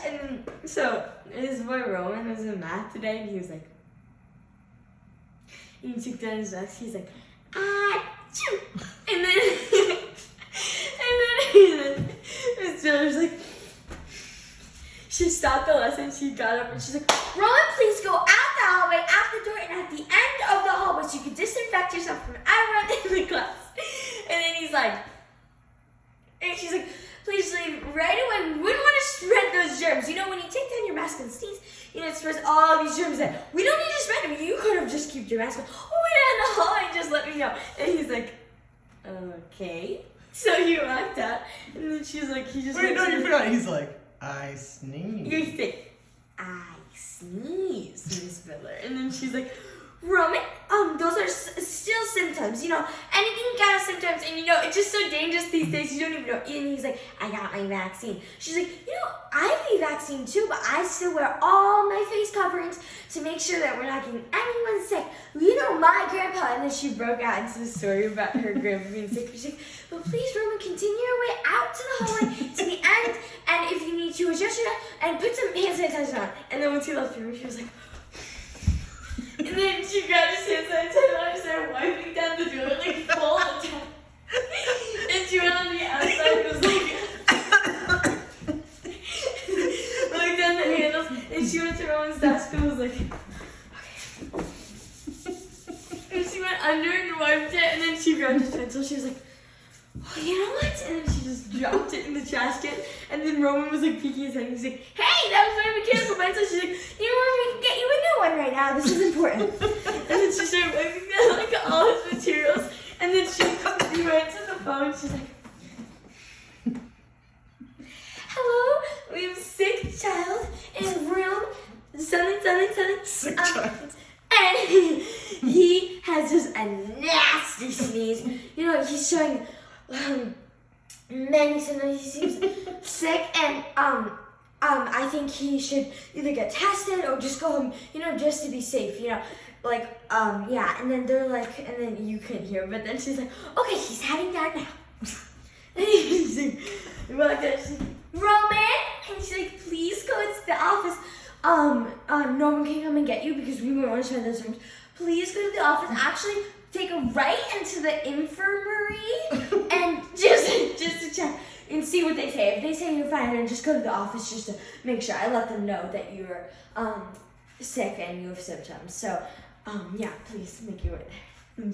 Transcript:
And then, so his boy Roman was in math today, and he was like, he took down his desk, he's like, achoo! And then, Miss Taylor's like, she stopped the lesson, she got up, and she's like, Roman, please go out the hallway, out the door, and at the end of the hallway so you can disinfect yourself from everyone in the class. And then he's like, and she's like, please leave right away. We wouldn't want to spread those germs. You know, when you take down your mask and sneeze, you know, it spreads all these germs that we don't need to spread them. You could have just kept your mask on all the way down the hall and just let me know. And he's like, okay. So he walked out, and then she's like, he just. Wait, no, you forgot. He's like, I sneeze. You say, I sneeze, Miss Miller. And then she's like, Roman, those are still symptoms, you know, anything kind of symptoms, and you know, it's just so dangerous these days, you don't even know. And he's like, I got my vaccine. She's like, you know, I have a vaccine too, but I still wear all my face coverings to make sure that we're not getting anyone sick. You know, my grandpa, and then she broke out into the story about her grandpa being sick. She's like, but please, Roman, continue your way out to the hallway to the end, and if you need to adjust your and put some hand sanitizer on. And then when she left the room, she was like, and then she grabbed his hand sanitizer and started wiping down the door like full of time. And she went on the outside and was like, looked down the handles, and she went to Roman's desk and was like, okay. And she went under and wiped it, and then she grabbed his pencil. She was like, oh, you know what? And then she just dropped it in the trash can. And then Roman was like peeking his head. He's like, hey, that was my mechanical pencil. She's like, you know what? We can get you a new one right now. This is important. And then she started wiping down like all his materials. And then she went to the phone. She's like, hello, we have a sick child in room something. Sick child. And he has just a nasty sneeze. You know, he's showing many symptoms. He seems sick, and I think he should either get tested or just go home, you know, just to be safe, you know, like, yeah. And then they're like, and then you couldn't hear, but then she's like, okay, he's heading down now. And he's like, walked out, she's like, Roman, and she's like, please go into the office. No one can come and get you because we won't want to share those rooms. Please go to the office. Actually, take a right into the infirmary and just to check and see what they say. If they say you're fine, then just go to the office just to make sure. I let them know that you're sick and you have symptoms. So, yeah, please make your way there.